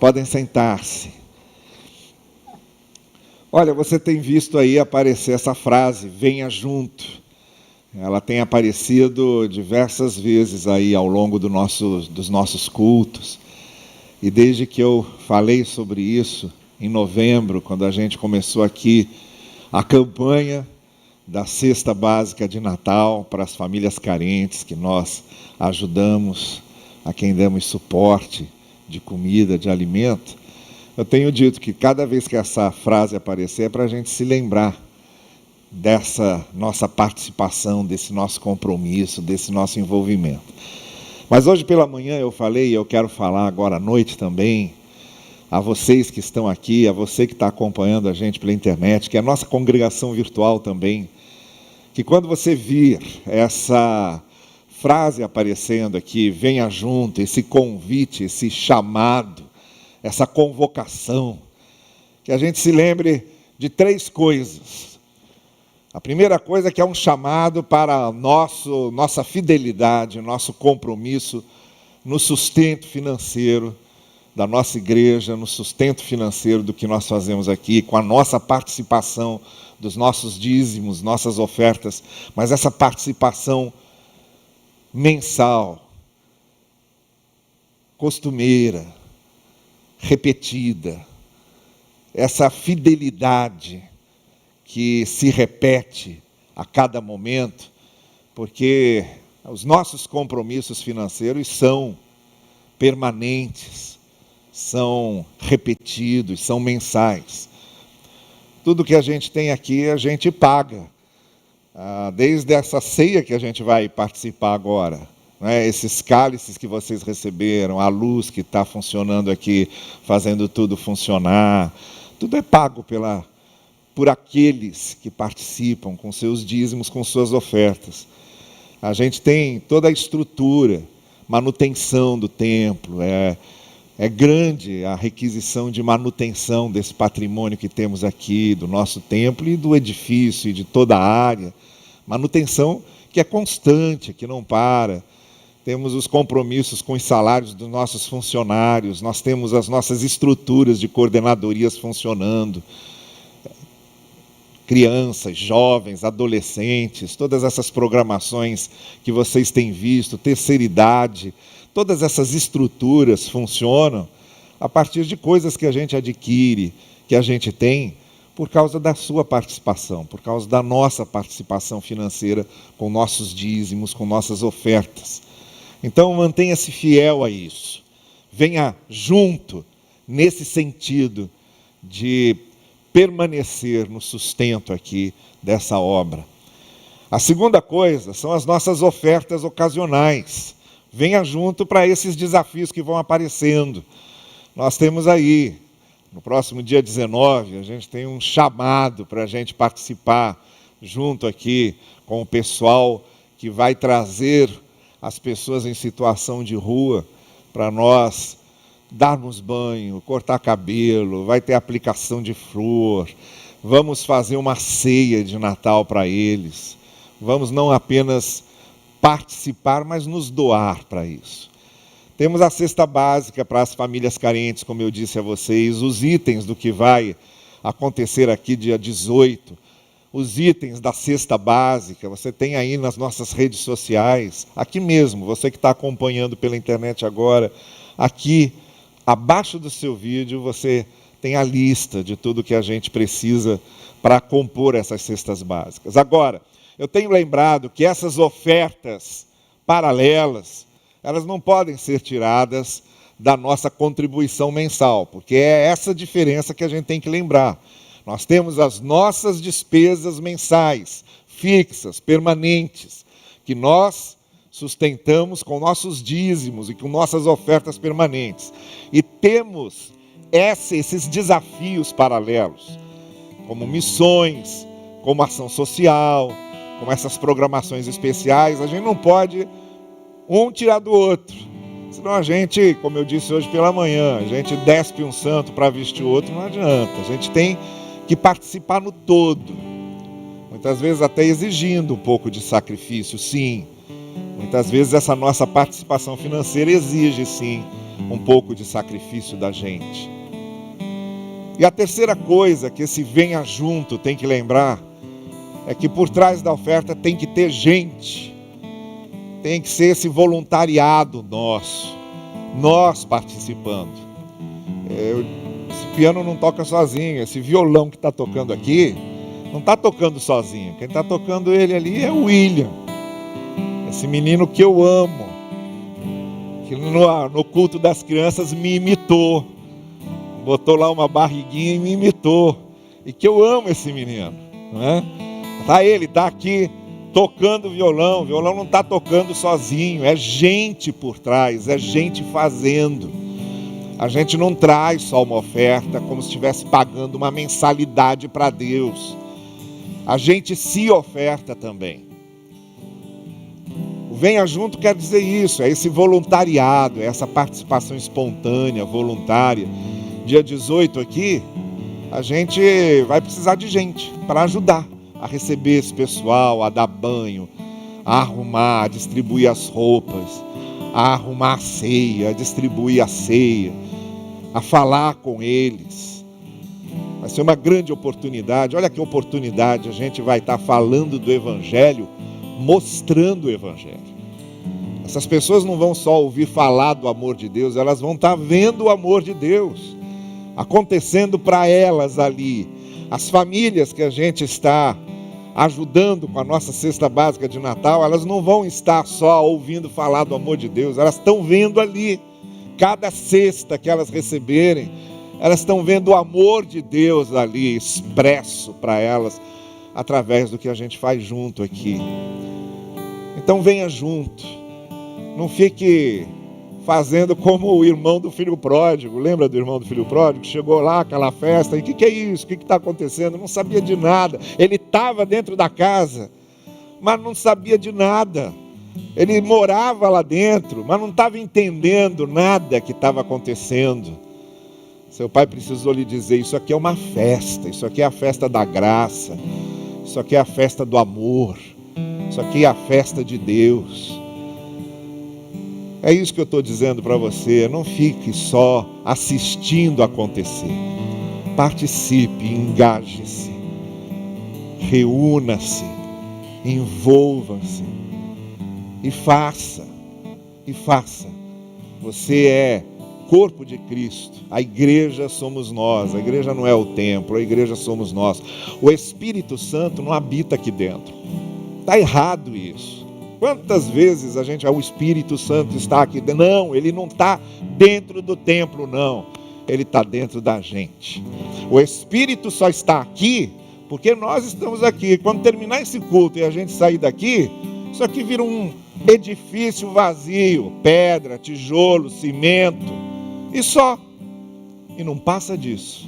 Podem sentar-se. Olha, você tem visto aí aparecer essa frase, venha junto. Ela tem aparecido diversas vezes aí ao longo dos nossos cultos. E desde que eu falei sobre isso, em novembro, quando a gente começou aqui a campanha da cesta básica de Natal para as famílias carentes, que nós ajudamos, a quem damos suporte de comida, de alimento, eu tenho dito que cada vez que essa frase aparecer é para a gente se lembrar dessa nossa participação, desse nosso compromisso, desse nosso envolvimento. Mas hoje pela manhã eu falei, e eu quero falar agora à noite também, a vocês que estão aqui, a você que está acompanhando a gente pela internet, que é a nossa congregação virtual também, que quando você vir essa frase aparecendo aqui, venha junto, esse convite, esse chamado, essa convocação, que a gente se lembre de 3 coisas. A primeira coisa é que é um chamado para nossa fidelidade, nosso compromisso no sustento financeiro da nossa igreja, no sustento financeiro do que nós fazemos aqui, com a nossa participação dos nossos dízimos, nossas ofertas, mas essa participação mensal, costumeira, repetida, essa fidelidade que se repete a cada momento, porque os nossos compromissos financeiros são permanentes, são repetidos, são mensais. Tudo que a gente tem aqui, a gente paga. Desde essa ceia que a gente vai participar agora, né? Esses cálices que vocês receberam, a luz que está funcionando aqui, fazendo tudo funcionar, tudo é pago por aqueles que participam com seus dízimos, com suas ofertas. A gente tem toda a estrutura, manutenção do templo, é grande a requisição de manutenção desse patrimônio que temos aqui, do nosso templo e do edifício e de toda a área. Manutenção que é constante, que não para. Temos os compromissos com os salários dos nossos funcionários, nós temos as nossas estruturas de coordenadorias funcionando. Crianças, jovens, adolescentes, todas essas programações que vocês têm visto, terceira idade, todas essas estruturas funcionam a partir de coisas que a gente adquire, que a gente tem, por causa da sua participação, por causa da nossa participação financeira com nossos dízimos, com nossas ofertas. Então mantenha-se fiel a isso. Venha junto nesse sentido de permanecer no sustento aqui dessa obra. A segunda coisa são as nossas ofertas ocasionais. Venha junto para esses desafios que vão aparecendo. Nós temos aí, no próximo dia 19, a gente tem um chamado para a gente participar junto aqui com o pessoal que vai trazer as pessoas em situação de rua para nós darmos banho, cortar cabelo, vai ter aplicação de flor, vamos fazer uma ceia de Natal para eles. Vamos não apenas participar, mas nos doar para isso. Temos a cesta básica para as famílias carentes, como eu disse a vocês, os itens do que vai acontecer aqui dia 18, os itens da cesta básica, você tem aí nas nossas redes sociais, aqui mesmo, você que está acompanhando pela internet agora, aqui abaixo do seu vídeo você tem a lista de tudo que a gente precisa para compor essas cestas básicas. Agora, eu tenho lembrado que essas ofertas paralelas, elas não podem ser tiradas da nossa contribuição mensal, porque é essa diferença que a gente tem que lembrar. Nós temos as nossas despesas mensais, fixas, permanentes, que nós sustentamos com nossos dízimos e com nossas ofertas permanentes. E temos esses desafios paralelos, como missões, como ação social, como essas programações especiais. A gente não pode um tirar do outro. Senão a gente, como eu disse hoje pela manhã, a gente despe um santo para vestir o outro, não adianta. A gente tem que participar no todo. Muitas vezes até exigindo um pouco de sacrifício, sim. Muitas vezes essa nossa participação financeira exige, sim, um pouco de sacrifício da gente. E a terceira coisa que esse venha junto tem que lembrar é que por trás da oferta tem que ter gente, tem que ser esse voluntariado nosso, nós participando. Esse piano não toca sozinho, esse violão que está tocando aqui, não está tocando sozinho, quem está tocando ele ali é o William, esse menino que eu amo, que no culto das crianças me imitou, botou lá uma barriguinha e me imitou, e que eu amo esse menino, não é? Ele está aqui tocando violão, o violão não está tocando sozinho, é gente por trás, é gente fazendo. A gente não traz só uma oferta como se estivesse pagando uma mensalidade para Deus, a gente se oferta também. O venha junto quer dizer isso, é esse voluntariado, é essa participação espontânea, voluntária. Dia 18 aqui, a gente vai precisar de gente para ajudar a receber esse pessoal, a dar banho, a arrumar, a distribuir as roupas, a arrumar a ceia, a distribuir a ceia, a falar com eles. Vai ser uma grande oportunidade. Olha que oportunidade, a gente vai estar falando do Evangelho, mostrando o Evangelho. Essas pessoas não vão só ouvir falar do amor de Deus, elas vão estar vendo o amor de Deus acontecendo para elas ali. As famílias que a gente está ajudando com a nossa cesta básica de Natal, elas não vão estar só ouvindo falar do amor de Deus, elas estão vendo ali, cada cesta que elas receberem, elas estão vendo o amor de Deus ali expresso para elas, através do que a gente faz junto aqui. Então venha junto, não fique fazendo como o irmão do filho pródigo. Lembra do irmão do filho pródigo? Chegou lá, aquela festa, e o que é isso? O que está acontecendo? Não sabia de nada. Ele estava dentro da casa, mas não sabia de nada. Ele morava lá dentro, mas não estava entendendo nada que estava acontecendo. Seu pai precisou lhe dizer, isso aqui é uma festa, isso aqui é a festa da graça, isso aqui é a festa do amor, isso aqui é a festa de Deus. É isso que eu estou dizendo para você, não fique só assistindo acontecer. Participe, engaje-se, reúna-se, envolva-se e faça, Você é corpo de Cristo, a igreja somos nós, a igreja não é o templo, a igreja somos nós. O Espírito Santo não habita aqui dentro, está errado isso. Quantas vezes o Espírito Santo está aqui? Não, ele não está dentro do templo, não. Ele está dentro da gente. O Espírito só está aqui porque nós estamos aqui. Quando terminar esse culto e a gente sair daqui, isso aqui vira um edifício vazio, pedra, tijolo, cimento, e só. E não passa disso.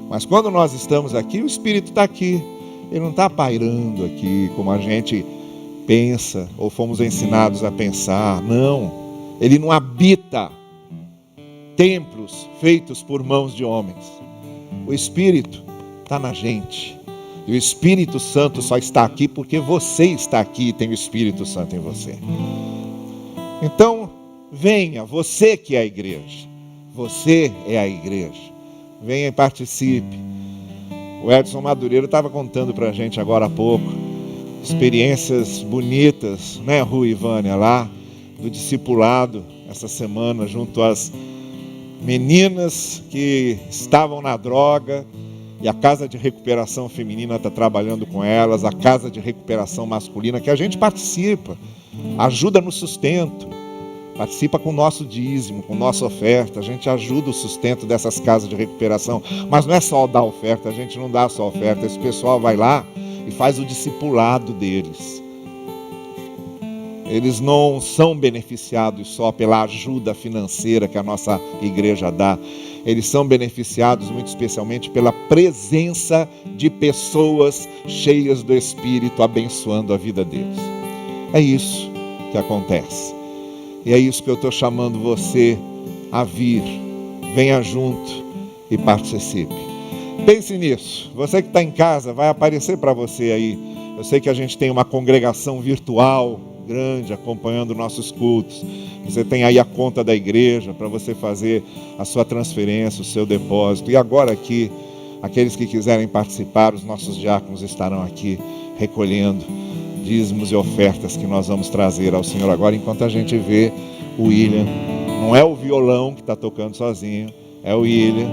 Mas quando nós estamos aqui, o Espírito está aqui. Ele não está pairando aqui como a gente pensa, ou fomos ensinados a pensar. Não, ele não habita templos feitos por mãos de homens. O Espírito está na gente, e o Espírito Santo só está aqui porque você está aqui e tem o Espírito Santo em você. Então venha, você que é a igreja, você é a igreja, venha e participe. O Edson Madureira estava contando para a gente agora há pouco experiências bonitas, né, Rui e Vânia, lá do discipulado, essa semana, junto às meninas que estavam na droga, e a Casa de Recuperação Feminina está trabalhando com elas, a Casa de Recuperação Masculina, que a gente participa, ajuda no sustento, participa com o nosso dízimo, com nossa oferta, a gente ajuda o sustento dessas casas de recuperação, mas não é só dar oferta, a gente não dá só oferta, esse pessoal vai lá e faz o discipulado deles. Eles não são beneficiados só pela ajuda financeira que a nossa igreja dá. Eles são beneficiados muito especialmente pela presença de pessoas cheias do Espírito, abençoando a vida deles. É isso que acontece. E é isso que eu estou chamando você a vir. Venha junto e participe. Pense nisso. Você que está em casa, vai aparecer para você aí. Eu sei que a gente tem uma congregação virtual grande acompanhando nossos cultos. Você tem aí a conta da igreja para você fazer a sua transferência, o seu depósito. E agora aqui, aqueles que quiserem participar, os nossos diáconos estarão aqui recolhendo dízimos e ofertas que nós vamos trazer ao Senhor agora, enquanto a gente vê o William. Não é o violão que está tocando sozinho, é o William,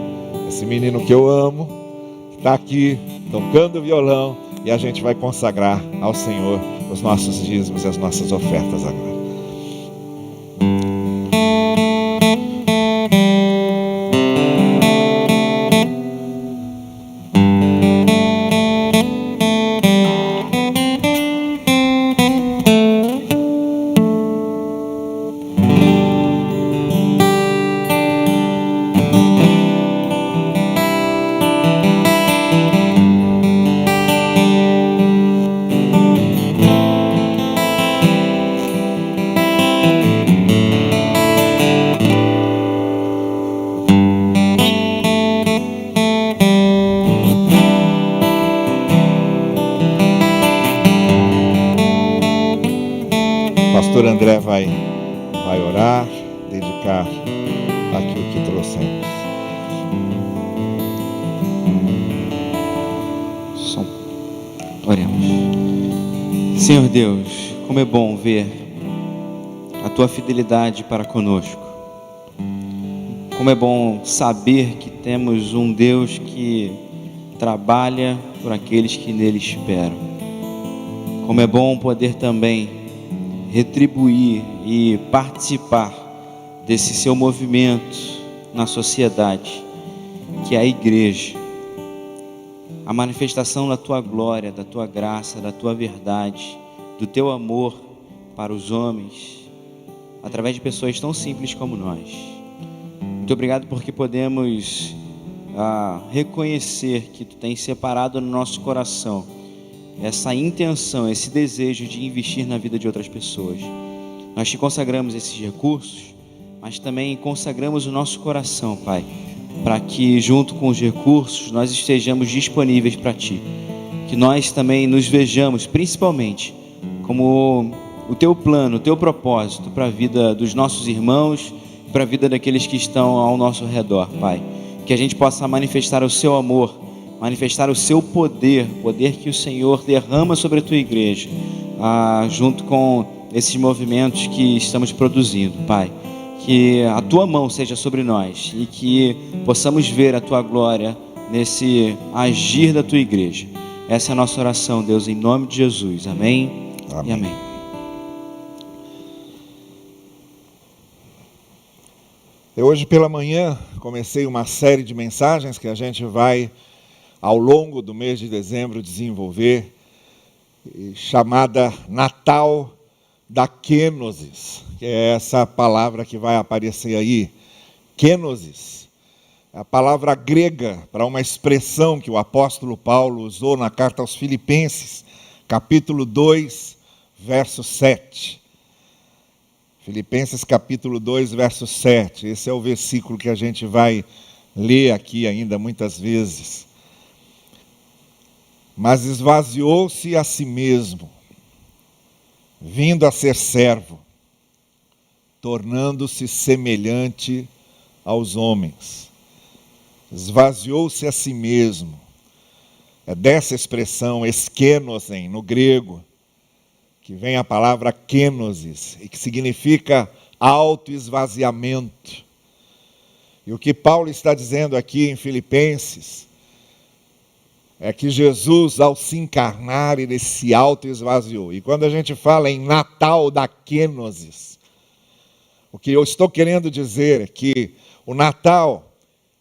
esse menino que eu amo, que está aqui tocando violão, e a gente vai consagrar ao Senhor os nossos dízimos e as nossas ofertas agora. Pastor André vai orar, dedicar aquilo que trouxemos. Oremos. Senhor Deus, como é bom ver a Tua fidelidade para conosco. Como é bom saber que temos um Deus que trabalha por aqueles que nele esperam. Como é bom poder também retribuir e participar desse seu movimento na sociedade, que é a igreja, a manifestação da tua glória, da tua graça, da tua verdade, do teu amor para os homens, através de pessoas tão simples como nós. Muito obrigado porque podemos reconhecer que tu tens separado no nosso coração essa intenção, esse desejo de investir na vida de outras pessoas. Nós te consagramos esses recursos, mas também consagramos o nosso coração, Pai, para que junto com os recursos nós estejamos disponíveis para Ti. Que nós também nos vejamos, principalmente, como o Teu plano, o Teu propósito para a vida dos nossos irmãos, para a vida daqueles que estão ao nosso redor, Pai. Que a gente possa manifestar o Seu amor, manifestar o Seu poder, poder que o Senhor derrama sobre a Tua igreja, junto com esses movimentos que estamos produzindo, Pai. Que a Tua mão seja sobre nós e que possamos ver a Tua glória nesse agir da Tua igreja. Essa é a nossa oração, Deus, em nome de Jesus. Amém, amém. E amém. Eu hoje pela manhã comecei uma série de mensagens que a gente vai ao longo do mês de dezembro desenvolver, chamada Natal da Kenosis, que é essa palavra que vai aparecer aí. Kenosis é a palavra grega para uma expressão que o apóstolo Paulo usou na carta aos Filipenses, capítulo 2, verso 7. Filipenses capítulo 2, verso 7. Esse é o versículo que a gente vai ler aqui ainda muitas vezes. Mas esvaziou-se a si mesmo, vindo a ser servo, tornando-se semelhante aos homens. Esvaziou-se a si mesmo. É dessa expressão, eskenosen, no grego, que vem a palavra kenosis, e que significa autoesvaziamento. E o que Paulo está dizendo aqui em Filipenses é que Jesus, ao se encarnar, ele se auto-esvaziou. E quando a gente fala em Natal da Kenosis, o que eu estou querendo dizer é que o Natal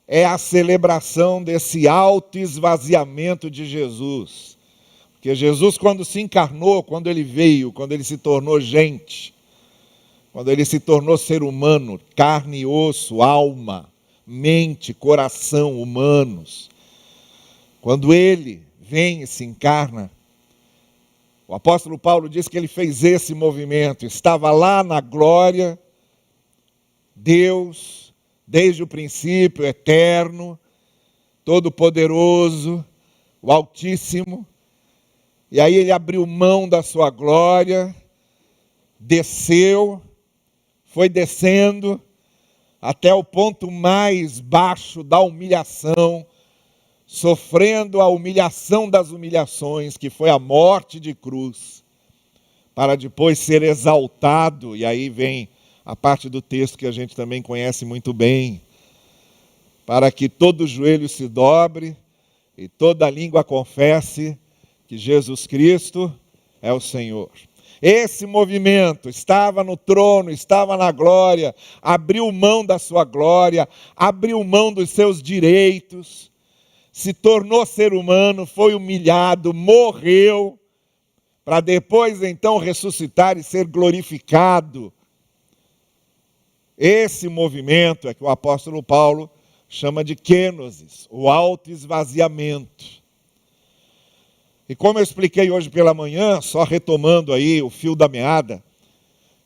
é a celebração desse auto-esvaziamento de Jesus. Porque Jesus, quando se encarnou, quando ele veio, quando ele se tornou gente, quando ele se tornou ser humano, carne e osso, alma, mente, coração humanos, quando ele vem e se encarna, o apóstolo Paulo diz que ele fez esse movimento, estava lá na glória, Deus, desde o princípio, eterno, todo-poderoso, o Altíssimo, e aí ele abriu mão da sua glória, desceu, foi descendo até o ponto mais baixo da humilhação, sofrendo a humilhação das humilhações, que foi a morte de cruz, para depois ser exaltado, e aí vem a parte do texto que a gente também conhece muito bem, para que todo joelho se dobre e toda língua confesse que Jesus Cristo é o Senhor. Esse movimento estava no trono, estava na glória, abriu mão da sua glória, abriu mão dos seus direitos, se tornou ser humano, foi humilhado, morreu, para depois então ressuscitar e ser glorificado. Esse movimento é que o apóstolo Paulo chama de kenosis, o autoesvaziamento. E como eu expliquei hoje pela manhã, só retomando aí o fio da meada,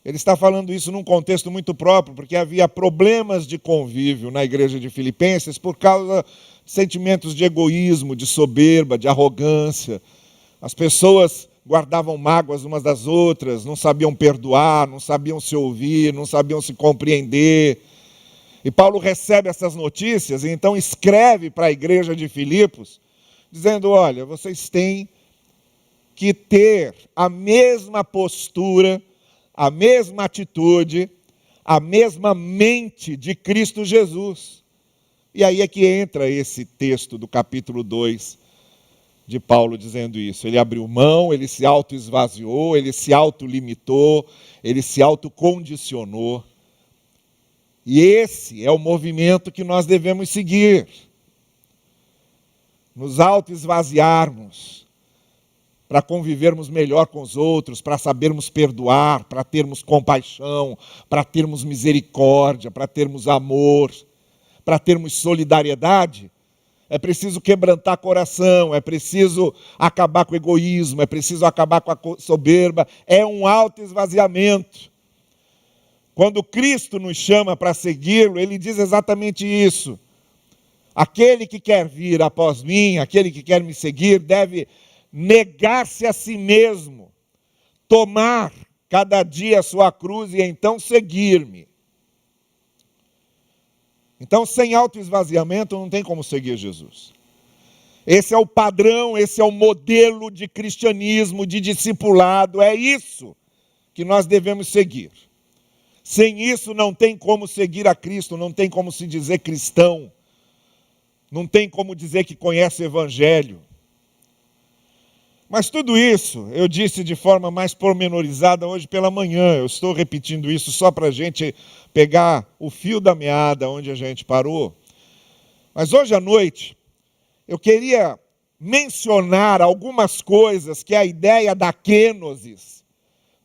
ele está falando isso num contexto muito próprio, porque havia problemas de convívio na igreja de Filipenses por causa de sentimentos de egoísmo, de soberba, de arrogância. As pessoas guardavam mágoas umas das outras, não sabiam perdoar, não sabiam se ouvir, não sabiam se compreender. E Paulo recebe essas notícias e então escreve para a igreja de Filipos, dizendo, olha, vocês têm que ter a mesma postura, a mesma atitude, a mesma mente de Cristo Jesus. E aí é que entra esse texto do capítulo 2 de Paulo dizendo isso. Ele abriu mão, ele se autoesvaziou, ele se autolimitou, ele se autocondicionou. E esse é o movimento que nós devemos seguir. Nos autoesvaziarmos, para convivermos melhor com os outros, para sabermos perdoar, para termos compaixão, para termos misericórdia, para termos amor, para termos solidariedade. É preciso quebrantar coração, é preciso acabar com o egoísmo, é preciso acabar com a soberba. É um autoesvaziamento. Quando Cristo nos chama para segui-lo, ele diz exatamente isso. Aquele que quer vir após mim, aquele que quer me seguir, deve negar-se a si mesmo, tomar cada dia a sua cruz e então seguir-me. Então, sem autoesvaziamento, não tem como seguir Jesus. Esse é o padrão, esse é o modelo de cristianismo, de discipulado, é isso que nós devemos seguir. Sem isso, não tem como seguir a Cristo, não tem como se dizer cristão. Não tem como dizer que conhece o Evangelho. Mas tudo isso eu disse de forma mais pormenorizada hoje pela manhã. Eu estou repetindo isso só para a gente pegar o fio da meada onde a gente parou. Mas hoje à noite eu queria mencionar algumas coisas que a ideia da kenosis,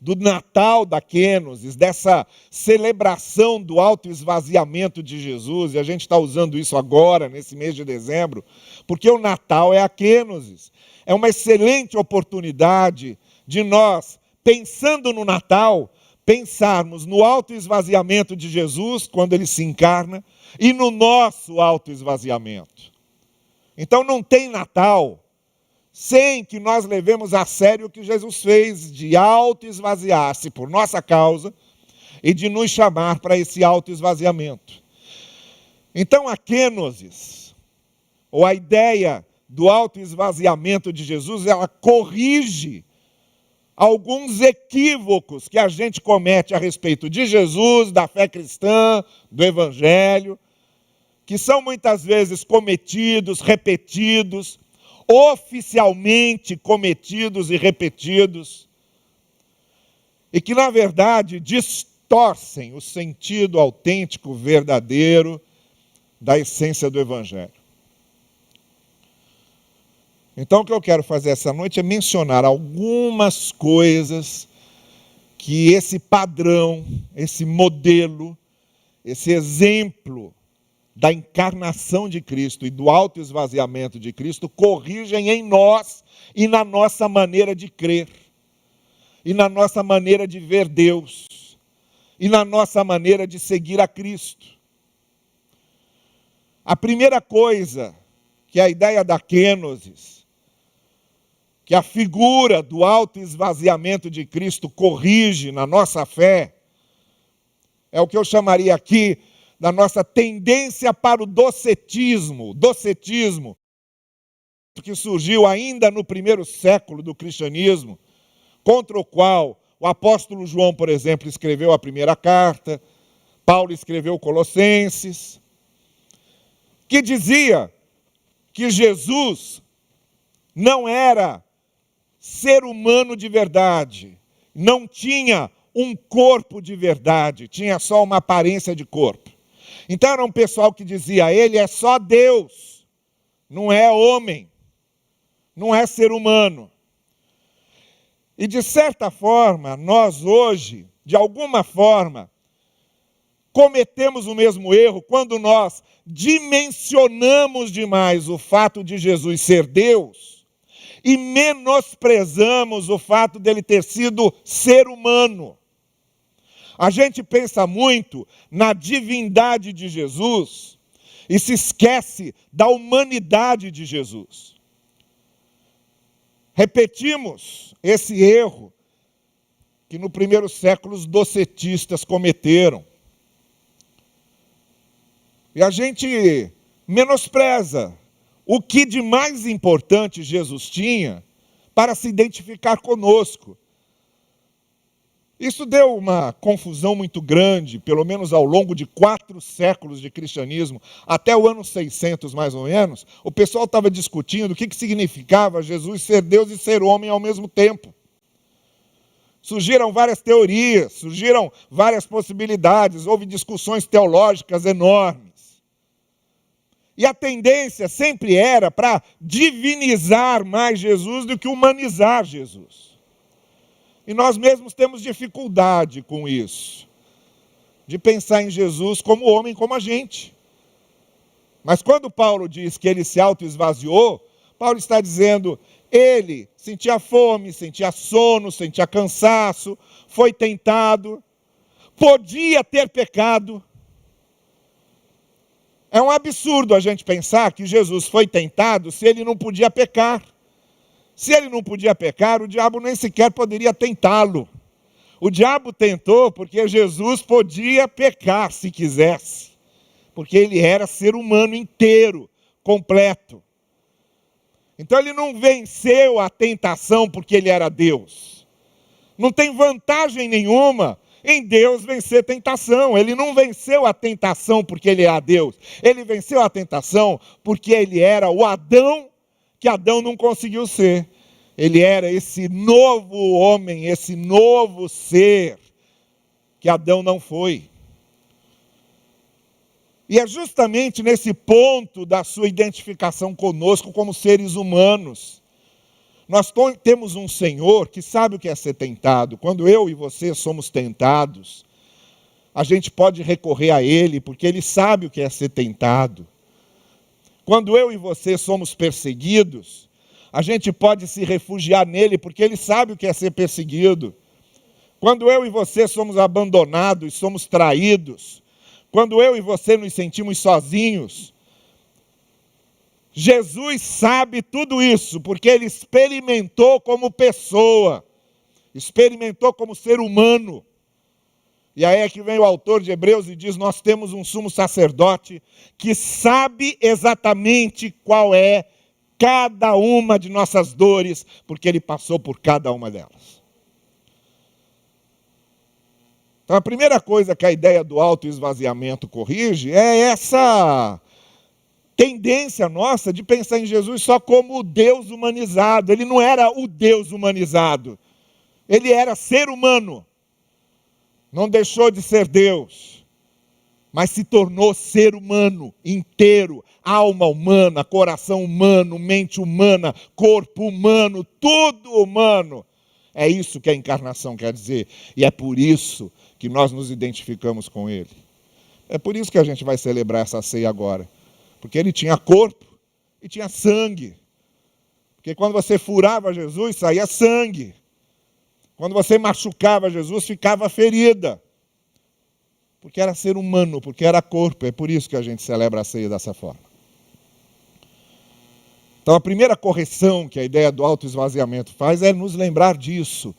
do Natal da kenosis, dessa celebração do autoesvaziamento de Jesus, e a gente está usando isso agora, nesse mês de dezembro, porque o Natal é a kenosis. É uma excelente oportunidade de nós, pensando no Natal, pensarmos no autoesvaziamento de Jesus, quando ele se encarna, e no nosso autoesvaziamento. Então não tem Natal sem que nós levemos a sério o que Jesus fez de autoesvaziar-se por nossa causa e de nos chamar para esse autoesvaziamento. Então a kenosis, ou a ideia do autoesvaziamento de Jesus, ela corrige alguns equívocos que a gente comete a respeito de Jesus, da fé cristã, do Evangelho, que são muitas vezes cometidos, repetidos, oficialmente cometidos e repetidos, e que, na verdade, distorcem o sentido autêntico, verdadeiro, da essência do Evangelho. Então, o que eu quero fazer essa noite é mencionar algumas coisas que esse padrão, esse modelo, esse exemplo da encarnação de Cristo e do autoesvaziamento de Cristo corrigem em nós e na nossa maneira de crer, e na nossa maneira de ver Deus, e na nossa maneira de seguir a Cristo. A primeira coisa que a ideia da kenosis, que a figura do autoesvaziamento de Cristo corrige na nossa fé, é o que eu chamaria aqui da nossa tendência para o docetismo, que surgiu ainda no primeiro século do cristianismo, contra o qual o apóstolo João, por exemplo, escreveu a primeira carta, Paulo escreveu Colossenses, que dizia que Jesus não era ser humano de verdade, não tinha um corpo de verdade, tinha só uma aparência de corpo. Então era um pessoal que dizia, ele é só Deus, não é homem, não é ser humano. E de certa forma, nós hoje, de alguma forma, cometemos o mesmo erro quando nós dimensionamos demais o fato de Jesus ser Deus e menosprezamos o fato dele ter sido ser humano. A gente pensa muito na divindade de Jesus e se esquece da humanidade de Jesus. Repetimos esse erro que no primeiro século os docetistas cometeram. E a gente menospreza o que de mais importante Jesus tinha para se identificar conosco. Isso deu uma confusão muito grande, pelo menos ao longo de 4 séculos de cristianismo, até o ano 600 mais ou menos, o pessoal estava discutindo o que significava Jesus ser Deus e ser homem ao mesmo tempo. Surgiram várias teorias, surgiram várias possibilidades, houve discussões teológicas enormes. E a tendência sempre era para divinizar mais Jesus do que humanizar Jesus. E nós mesmos temos dificuldade com isso, de pensar em Jesus como homem, como a gente. Mas quando Paulo diz que ele se autoesvaziou, Paulo está dizendo, ele sentia fome, sentia sono, sentia cansaço, foi tentado, podia ter pecado. É um absurdo a gente pensar que Jesus foi tentado se ele não podia pecar. Se ele não podia pecar, o diabo nem sequer poderia tentá-lo. O diabo tentou porque Jesus podia pecar se quisesse. Porque ele era ser humano inteiro, completo. Então ele não venceu a tentação porque ele era Deus. Não tem vantagem nenhuma em Deus vencer tentação. Ele não venceu a tentação porque ele era Deus. Ele venceu a tentação porque ele era o Adão que Adão não conseguiu ser. Ele era esse novo homem, esse novo ser que Adão não foi. E é justamente nesse ponto da sua identificação conosco como seres humanos. Nós temos um Senhor que sabe o que é ser tentado. Quando eu e você somos tentados, a gente pode recorrer a Ele, porque Ele sabe o que é ser tentado. Quando eu e você somos perseguidos, a gente pode se refugiar nele, porque Ele sabe o que é ser perseguido. Quando eu e você somos abandonados, somos traídos, quando eu e você nos sentimos sozinhos, Jesus sabe tudo isso, porque Ele experimentou como pessoa, experimentou como ser humano. E aí é que vem o autor de Hebreus e diz, nós temos um sumo sacerdote que sabe exatamente qual é cada uma de nossas dores, porque ele passou por cada uma delas. Então a primeira coisa que a ideia do autoesvaziamento corrige é essa tendência nossa de pensar em Jesus só como o Deus humanizado. Ele não era o Deus humanizado, ele era ser humano. Não deixou de ser Deus, mas se tornou ser humano inteiro, alma humana, coração humano, mente humana, corpo humano, tudo humano. É isso que a encarnação quer dizer. E é por isso que nós nos identificamos com Ele. É por isso que a gente vai celebrar essa ceia agora. Porque Ele tinha corpo e tinha sangue. Porque quando você furava Jesus, saía sangue. Quando você machucava Jesus, ficava ferida. Porque era ser humano, porque era corpo. É por isso que a gente celebra a ceia dessa forma. Então, a primeira correção que a ideia do autoesvaziamento faz é nos lembrar disso.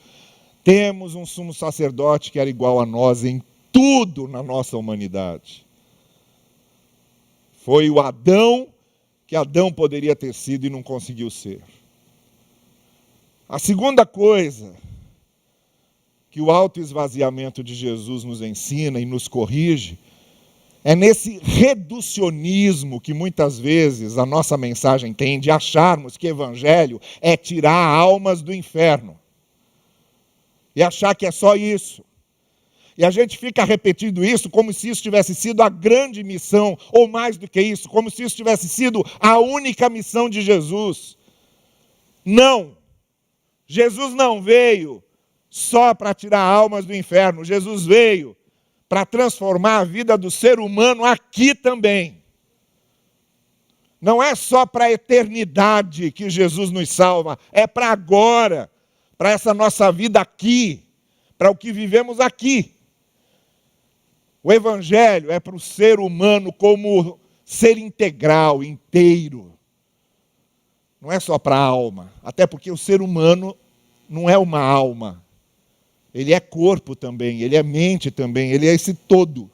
Temos um sumo sacerdote que era igual a nós em tudo na nossa humanidade. Foi o Adão que Adão poderia ter sido e não conseguiu ser. A segunda coisa que o autoesvaziamento de Jesus nos ensina e nos corrige é nesse reducionismo que muitas vezes a nossa mensagem tem de acharmos que evangelho é tirar almas do inferno. E achar que é só isso. E a gente fica repetindo isso como se isso tivesse sido a grande missão, ou mais do que isso, como se isso tivesse sido a única missão de Jesus. Não. Jesus não veio só para tirar almas do inferno. Jesus veio para transformar a vida do ser humano aqui também. Não é só para a eternidade que Jesus nos salva, é para agora, para essa nossa vida aqui, para o que vivemos aqui. O Evangelho é para o ser humano como ser integral, inteiro. Não é só para a alma, até porque o ser humano não é uma alma. Ele é corpo também, ele é mente também, ele é esse todo.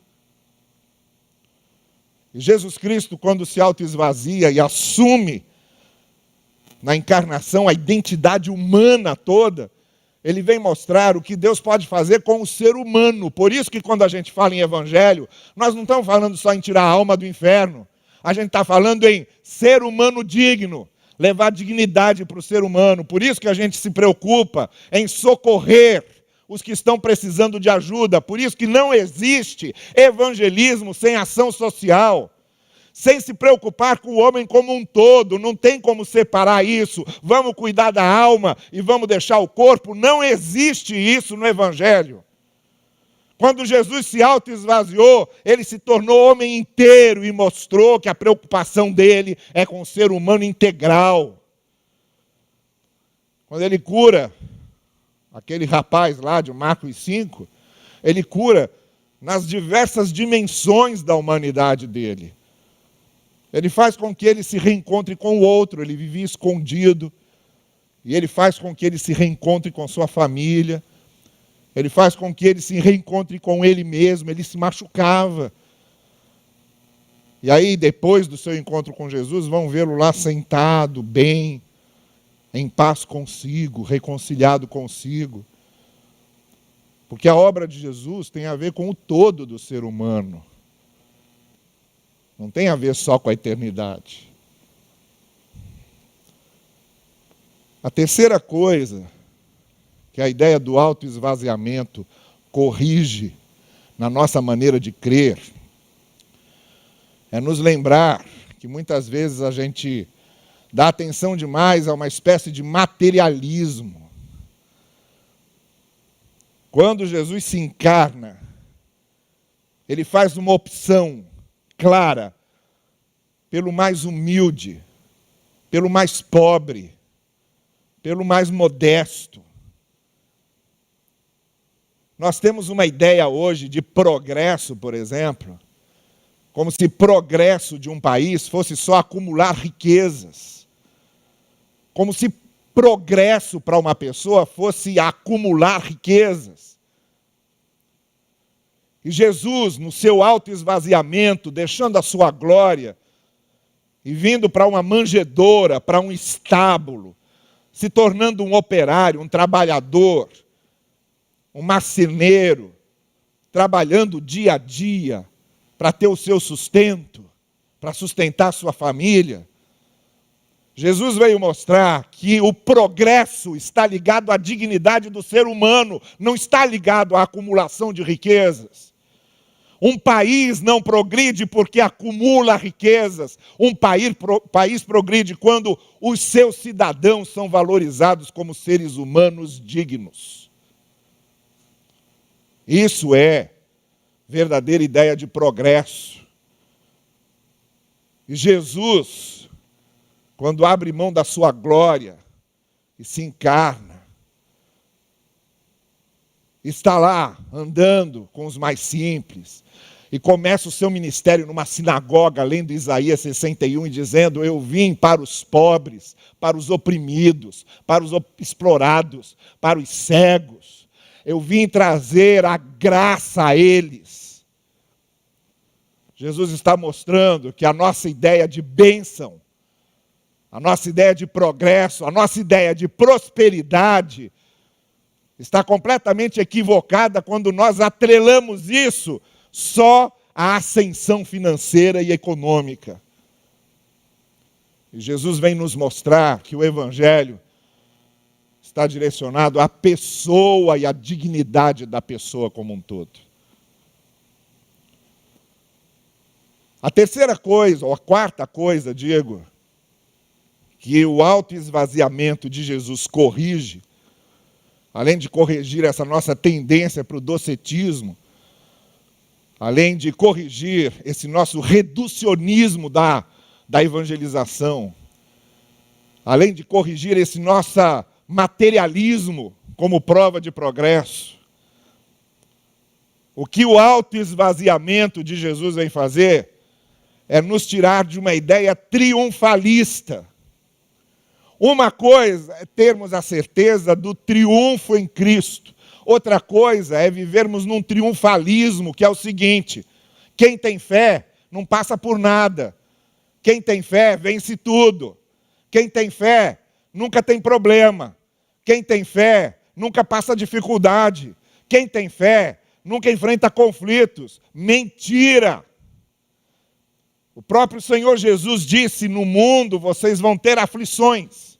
E Jesus Cristo, quando se autoesvazia e assume na encarnação a identidade humana toda, ele vem mostrar o que Deus pode fazer com o ser humano. Por isso que quando a gente fala em evangelho, nós não estamos falando só em tirar a alma do inferno. A gente está falando em ser humano digno, levar dignidade para o ser humano. Por isso que a gente se preocupa em socorrer os que estão precisando de ajuda. Por isso que não existe evangelismo sem ação social. Sem se preocupar com o homem como um todo, não tem como separar isso. Vamos cuidar da alma e vamos deixar o corpo. Não existe isso no Evangelho. Quando Jesus se autoesvaziou, ele se tornou homem inteiro e mostrou que a preocupação dele é com o ser humano integral. Quando ele cura aquele rapaz lá de Marcos 5, ele cura nas diversas dimensões da humanidade dele. Ele faz com que ele se reencontre com o outro, ele vivia escondido. E ele faz com que ele se reencontre com sua família. Ele faz com que ele se reencontre com ele mesmo, ele se machucava. E aí, depois do seu encontro com Jesus, vão vê-lo lá sentado, bem, em paz consigo, reconciliado consigo. Porque a obra de Jesus tem a ver com o todo do ser humano. Não tem a ver só com a eternidade. A terceira coisa que a ideia do autoesvaziamento corrige na nossa maneira de crer é nos lembrar que muitas vezes a gente dá atenção demais a uma espécie de materialismo. Quando Jesus se encarna, ele faz uma opção clara pelo mais humilde, pelo mais pobre, pelo mais modesto. Nós temos uma ideia hoje de progresso, por exemplo, como se progresso de um país fosse só acumular riquezas. Como se progresso para uma pessoa fosse acumular riquezas. E Jesus, no seu autoesvaziamento, deixando a sua glória e vindo para uma manjedoura, para um estábulo, se tornando um operário, um trabalhador, um marceneiro, trabalhando dia a dia para ter o seu sustento, para sustentar a sua família. Jesus veio mostrar que o progresso está ligado à dignidade do ser humano, não está ligado à acumulação de riquezas. Um país não progride porque acumula riquezas. Um país progride quando os seus cidadãos são valorizados como seres humanos dignos. Isso é verdadeira ideia de progresso. E Jesus, quando abre mão da sua glória e se encarna, está lá andando com os mais simples. e começa o seu ministério numa sinagoga, lendo Isaías 61 e dizendo: eu vim para os pobres, para os oprimidos, para os explorados, para os cegos. Eu vim trazer a graça a eles. Jesus está mostrando que a nossa ideia de bênção, a nossa ideia de progresso, a nossa ideia de prosperidade está completamente equivocada quando nós atrelamos isso só à ascensão financeira e econômica. E Jesus vem nos mostrar que o Evangelho está direcionado à pessoa e à dignidade da pessoa como um todo. A terceira coisa, ou a quarta coisa, digo, que o autoesvaziamento de Jesus corrige, além de corrigir essa nossa tendência para o docetismo, além de corrigir esse nosso reducionismo da evangelização, além de corrigir esse nosso materialismo como prova de progresso, o que o autoesvaziamento de Jesus vem fazer é nos tirar de uma ideia triunfalista. Uma coisa é termos a certeza do triunfo em Cristo. Outra coisa é vivermos num triunfalismo, que é o seguinte: quem tem fé não passa por nada. Quem tem fé vence tudo. Quem tem fé nunca tem problema. Quem tem fé nunca passa dificuldade. Quem tem fé nunca enfrenta conflitos. Mentira! O próprio Senhor Jesus disse: no mundo vocês vão ter aflições.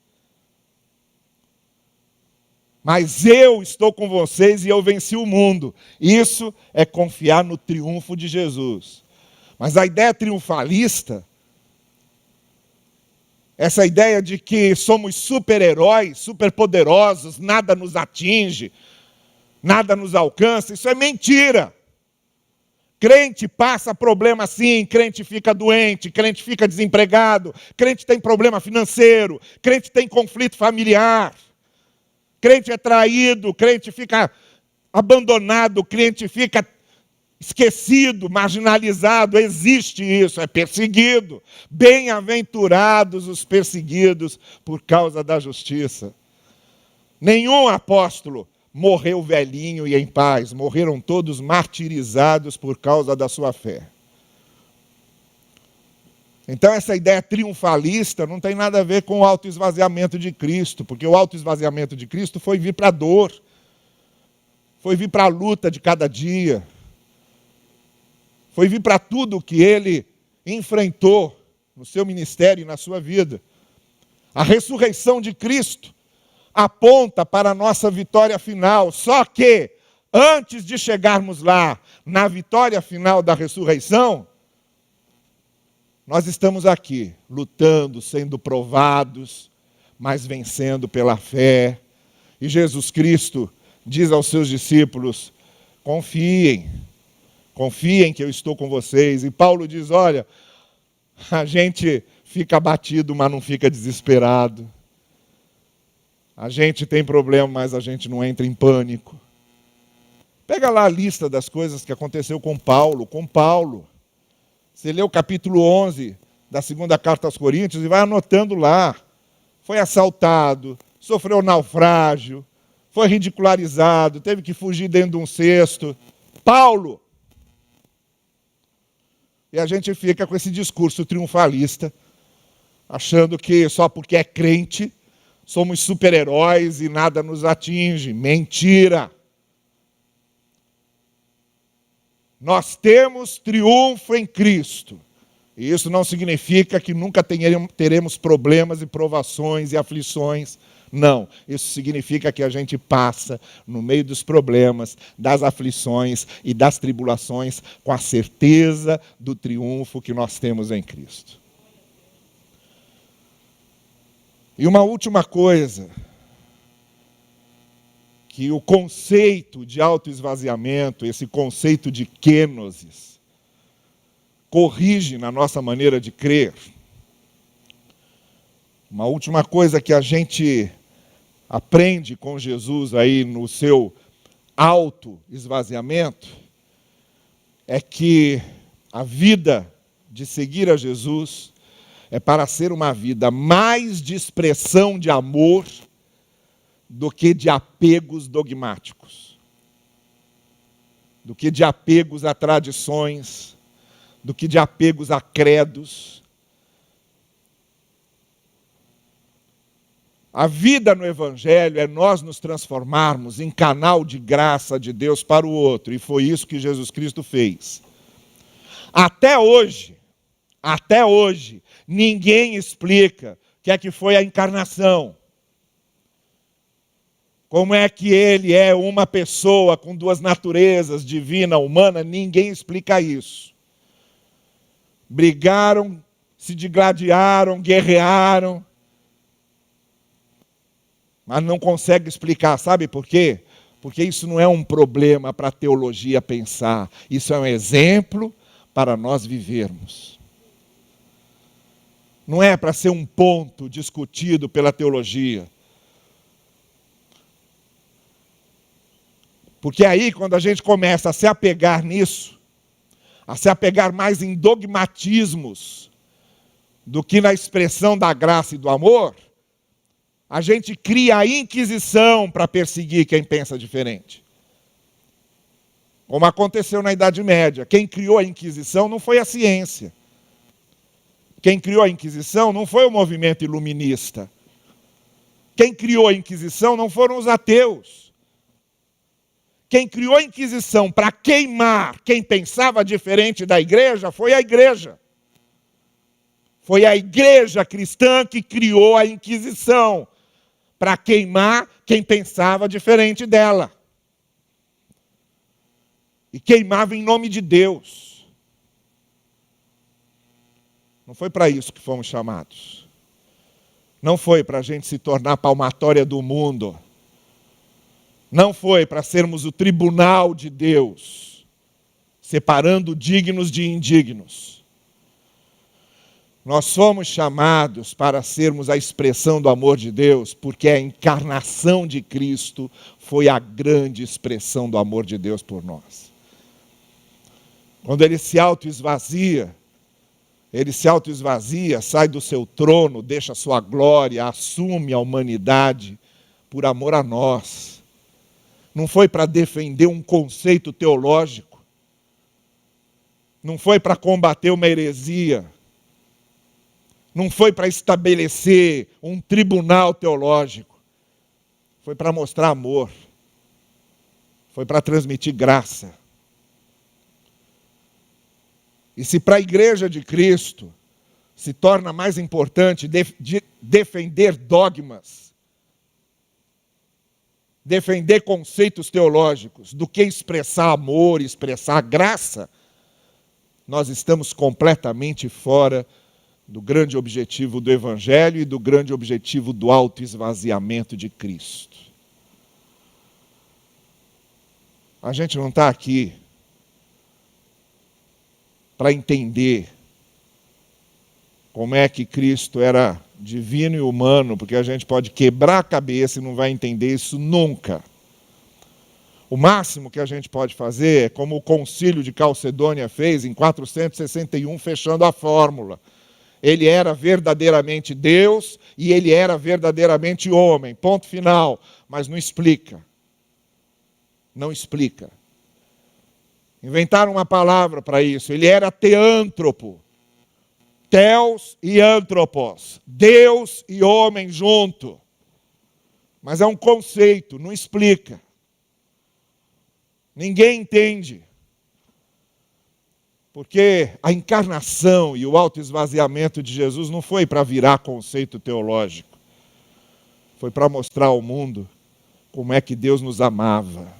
Mas eu estou com vocês e eu venci o mundo. Isso é confiar no triunfo de Jesus. Mas a ideia triunfalista, essa ideia de que somos super-heróis, superpoderosos, nada nos atinge, nada nos alcança, isso é mentira. Crente passa problema sim, crente fica doente, crente fica desempregado, crente tem problema financeiro, crente tem conflito familiar. Crente é traído, crente fica abandonado, crente fica esquecido, marginalizado. Existe isso, é perseguido. Bem-aventurados os perseguidos por causa da justiça. Nenhum apóstolo morreu velhinho e em paz. Morreram todos martirizados por causa da sua fé. Então essa ideia triunfalista não tem nada a ver com o autoesvaziamento de Cristo, porque o autoesvaziamento de Cristo foi vir para a dor, foi vir para a luta de cada dia, foi vir para tudo que ele enfrentou no seu ministério e na sua vida. A ressurreição de Cristo aponta para a nossa vitória final, só que antes de chegarmos lá, na vitória final da ressurreição, nós estamos aqui, lutando, sendo provados, mas vencendo pela fé. E Jesus Cristo diz aos seus discípulos: confiem que eu estou com vocês. E Paulo diz: olha, a gente fica abatido, mas não fica desesperado. A gente tem problema, mas a gente não entra em pânico. Pega lá a lista das coisas que aconteceu com Paulo. Você lê o capítulo 11 da segunda carta aos Coríntios e vai anotando lá. Foi assaltado, sofreu naufrágio, foi ridicularizado, teve que fugir dentro de um cesto. Paulo! E a gente fica com esse discurso triunfalista, achando que só porque é crente somos super-heróis e nada nos atinge. Mentira! Nós temos triunfo em Cristo. E isso não significa que nunca teremos problemas e provações e aflições. Não. Isso significa que a gente passa no meio dos problemas, das aflições e das tribulações com a certeza do triunfo que nós temos em Cristo. E uma última coisa, que o conceito de autoesvaziamento, esse conceito de kenosis, corrige na nossa maneira de crer. Uma última coisa que a gente aprende com Jesus aí no seu autoesvaziamento é que a vida de seguir a Jesus é para ser uma vida mais de expressão de amor do que de apegos dogmáticos, do que de apegos a tradições, do que de apegos a credos. A vida no Evangelho é nós nos transformarmos em canal de graça de Deus para o outro, e foi isso que Jesus Cristo fez. Até hoje, ninguém explica o que é que foi a encarnação. Como é que ele é uma pessoa com duas naturezas, divina, humana? Ninguém explica isso. Brigaram, se digladiaram, guerrearam, mas não consegue explicar. Sabe por quê? Porque isso não é um problema para a teologia pensar. Isso é um exemplo para nós vivermos. Não é para ser um ponto discutido pela teologia. Porque aí, quando a gente começa a se apegar nisso, a se apegar mais em dogmatismos do que na expressão da graça e do amor, a gente cria a inquisição para perseguir quem pensa diferente. Como aconteceu na Idade Média. Quem criou a Inquisição não foi a ciência. Quem criou a Inquisição não foi o movimento iluminista. Quem criou a Inquisição não foram os ateus. Quem criou a Inquisição para queimar quem pensava diferente da igreja foi a igreja. Foi a igreja cristã que criou a Inquisição para queimar quem pensava diferente dela. E queimava em nome de Deus. Não foi para isso que fomos chamados. Não foi para a gente se tornar palmatória do mundo. Não foi para sermos o tribunal de Deus, separando dignos de indignos. Nós somos chamados para sermos a expressão do amor de Deus, porque a encarnação de Cristo foi a grande expressão do amor de Deus por nós. Quando ele se autoesvazia, sai do seu trono, deixa a sua glória, assume a humanidade por amor a nós. Não foi para defender um conceito teológico. Não foi para combater uma heresia. Não foi para estabelecer um tribunal teológico. Foi para mostrar amor. Foi para transmitir graça. E se para a igreja de Cristo se torna mais importante defender dogmas, defender conceitos teológicos, do que expressar amor, expressar graça, nós estamos completamente fora do grande objetivo do Evangelho e do grande objetivo do autoesvaziamento de Cristo. A gente não está aqui para entender como é que Cristo era divino e humano, porque a gente pode quebrar a cabeça e não vai entender isso nunca. O máximo que a gente pode fazer é como o Concílio de Calcedônia fez em 461, fechando a fórmula. Ele era verdadeiramente Deus e ele era verdadeiramente homem. Ponto final. Mas não explica. Não explica. Inventaram uma palavra para isso. Ele era teântropo. Theos e antropos. Deus e homem junto. Mas é um conceito, não explica. Ninguém entende. Porque a encarnação e o autoesvaziamento de Jesus não foi para virar conceito teológico. Foi para mostrar ao mundo como é que Deus nos amava.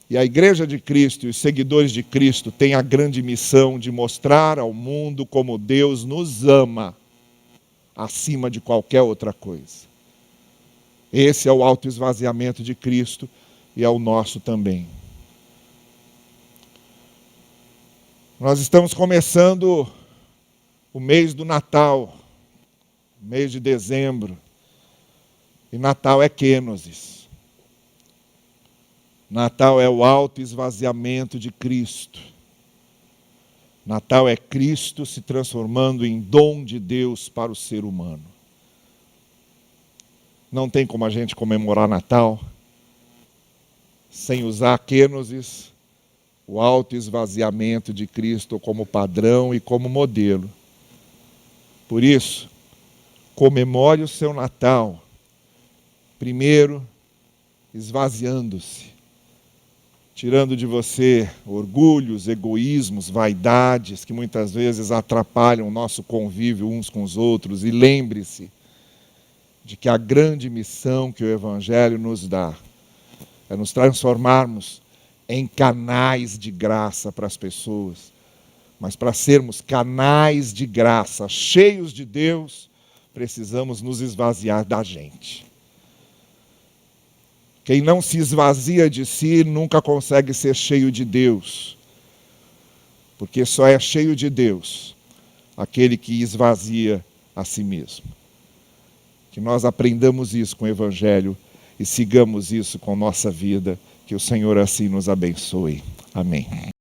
E a Igreja de Cristo e os seguidores de Cristo têm a grande missão de mostrar ao mundo como Deus nos ama, acima de qualquer outra coisa. Esse é o autoesvaziamento de Cristo e é o nosso também. Nós estamos começando o mês do Natal, mês de dezembro. E Natal é Kênosis. Natal é o autoesvaziamento de Cristo. Natal é Cristo se transformando em dom de Deus para o ser humano. Não tem como a gente comemorar Natal sem usar kenosis, o autoesvaziamento de Cristo como padrão e como modelo. Por isso, comemore o seu Natal, primeiro esvaziando-se, tirando de você orgulhos, egoísmos, vaidades que muitas vezes atrapalham o nosso convívio uns com os outros. E lembre-se de que a grande missão que o Evangelho nos dá é nos transformarmos em canais de graça para as pessoas. Mas para sermos canais de graça, cheios de Deus, precisamos nos esvaziar da gente. Quem não se esvazia de si nunca consegue ser cheio de Deus. Porque só é cheio de Deus aquele que esvazia a si mesmo. Que nós aprendamos isso com o Evangelho e sigamos isso com nossa vida. Que o Senhor assim nos abençoe. Amém.